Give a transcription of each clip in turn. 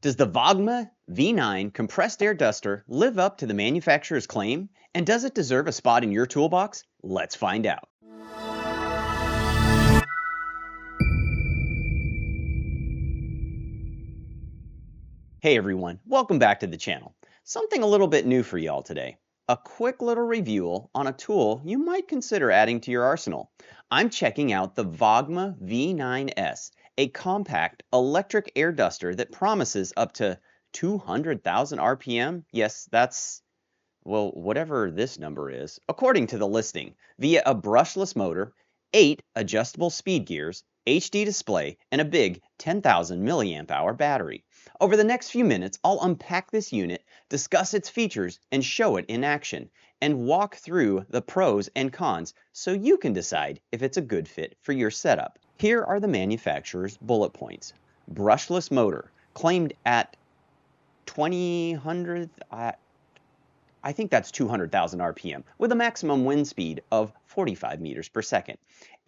Does the VOGMA V9 compressed air duster live up to the manufacturer's claim? And does it deserve a spot in your toolbox? Let's find out. Hey everyone, welcome back to the channel. Something a little bit new for y'all today. A quick little review on a tool you might consider adding to your arsenal. I'm checking out the VOGMA V9s, a compact electric air duster that promises up to 200,000 RPM. Yes, that's, well, whatever this number is, according to the listing, via a brushless motor, 8 adjustable speed gears, HD display, and a big 10,000 milliamp hour battery. Over the next few minutes, I'll unpack this unit, discuss its features, and show it in action, and walk through the pros and cons so you can decide if it's a good fit for your setup. Here are the manufacturer's bullet points. Brushless motor, claimed at 200,000 RPM, with a maximum wind speed of 45 meters per second.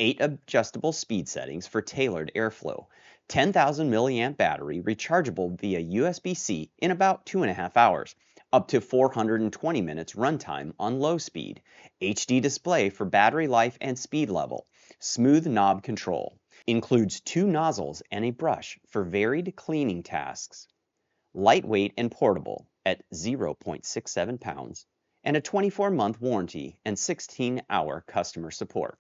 8 adjustable speed settings for tailored airflow. 10,000 milliamp battery, rechargeable via USB-C in about 2.5 hours. Up to 420 minutes runtime on low speed. HD display for battery life and speed level. Smooth knob control. Includes 2 nozzles and a brush for varied cleaning tasks. Lightweight and portable at 0.67 pounds, and a 24-month warranty and 16-hour customer support.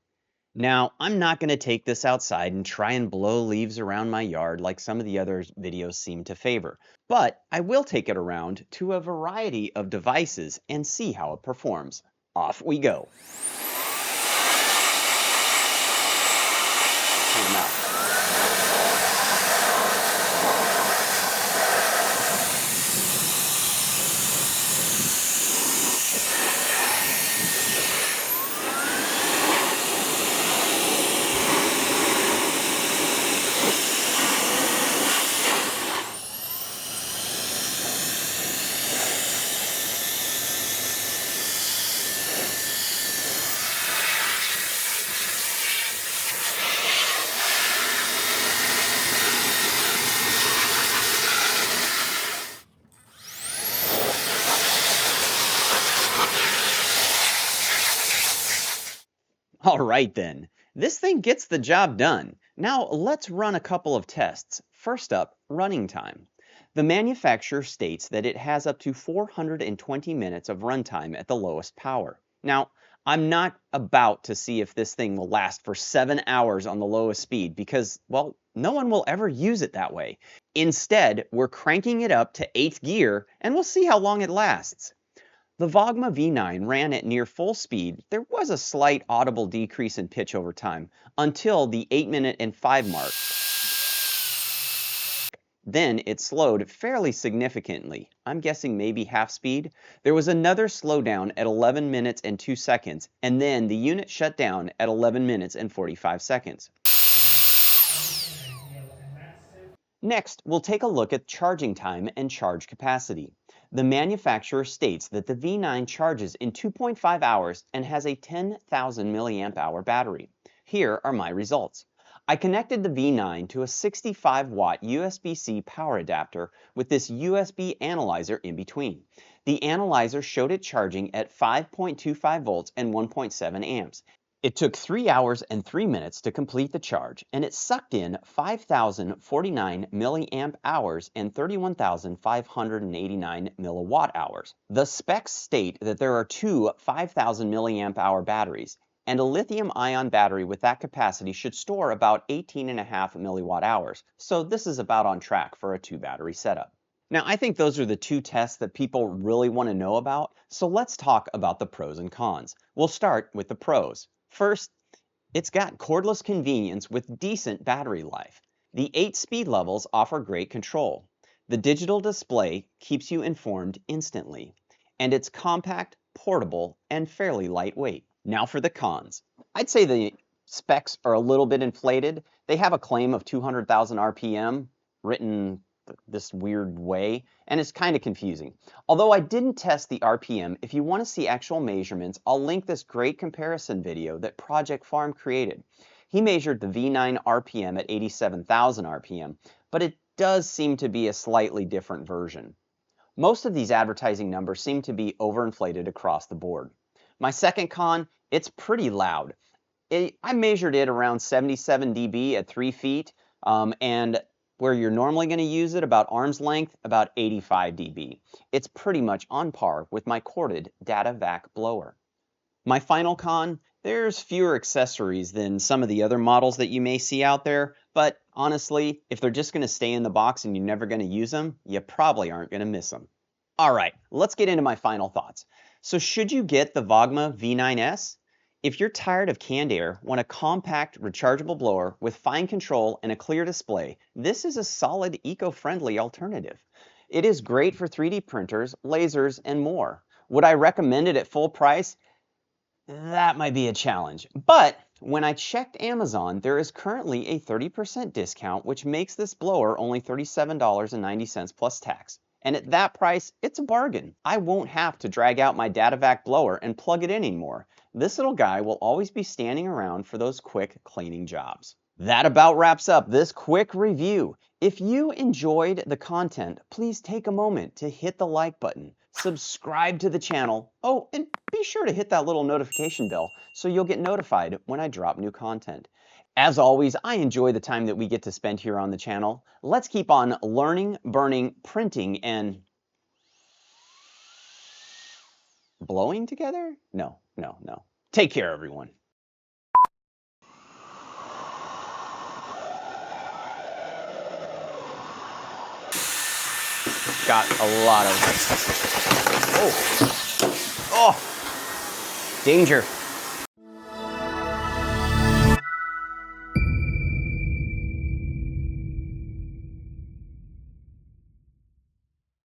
Now, I'm not going to take this outside and try and blow leaves around my yard like some of the other videos seem to favor, but I will take it around to a variety of devices and see how it performs. Off we go. Turn them out. All right then, this thing gets the job done. Now let's run a couple of tests. First up, running time. The manufacturer states that it has up to 420 minutes of runtime at the lowest power. Now, I'm not about to see if this thing will last for 7 hours on the lowest speed because, well, no one will ever use it that way. Instead, we're cranking it up to 8th gear and we'll see how long it lasts. The VOGMA V9 ran at near full speed. There was a slight audible decrease in pitch over time until the 8-minute and 5 mark. Then it slowed fairly significantly. I'm guessing maybe half speed. There was another slowdown at 11 minutes and 2 seconds, and then the unit shut down at 11 minutes and 45 seconds. Next, we'll take a look at charging time and charge capacity. The manufacturer states that the V9 charges in 2.5 hours and has a 10,000 milliamp hour battery. Here are my results. I connected the V9 to a 65-watt USB-C power adapter with this USB analyzer in between. The analyzer showed it charging at 5.25 volts and 1.7 amps. It took 3 hours and 3 minutes to complete the charge, and it sucked in 5,049 milliamp hours and 31,589 milliwatt hours. The specs state that there are 2 5,000 milliamp hour batteries, and a lithium-ion battery with that capacity should store about 18.5 milliwatt hours, so this is about on track for a 2-battery setup. Now, I think those are the 2 tests that people really want to know about, so let's talk about the pros and cons. We'll start with the pros. First, it's got cordless convenience with decent battery life. The 8 speed levels offer great control. The digital display keeps you informed instantly. And it's compact, portable, and fairly lightweight. Now for the cons. I'd say the specs are a little bit inflated. They have a claim of 200,000 RPM written this weird way, and it's kind of confusing. Although I didn't test the RPM, if you want to see actual measurements, I'll link this great comparison video that Project Farm created. He measured the V9 RPM at 87,000 RPM, but it does seem to be a slightly different version. Most of these advertising numbers seem to be overinflated across the board. My second con, it's pretty loud. I measured it around 77 dB at 3 feet, and where you're normally going to use it, about arm's length, about 85 dB. It's pretty much on par with my corded data vac blower. My final con, there's fewer accessories than some of the other models that you may see out there, but honestly, if they're just going to stay in the box and you're never going to use them, you probably aren't going to miss them. All right, let's get into my final thoughts. So should you get the VOGMA V9s? If you're tired of canned air, want a compact, rechargeable blower with fine control and a clear display, this is a solid, eco-friendly alternative. It is great for 3D printers, lasers, and more. Would I recommend it at full price? That might be a challenge. But when I checked Amazon, there is currently a 30% discount, which makes this blower only $37.90 plus tax. And at that price, it's a bargain. I won't have to drag out my DataVac blower and plug it in anymore. This little guy will always be standing around for those quick cleaning jobs. That about wraps up this quick review. If you enjoyed the content, please take a moment to hit the like button, subscribe to the channel, oh, and be sure to hit that little notification bell so you'll get notified when I drop new content. As always, I enjoy the time that we get to spend here on the channel. Let's keep on learning, burning, printing, and blowing together? No. Take care, everyone. Got a lot of... Oh! Danger!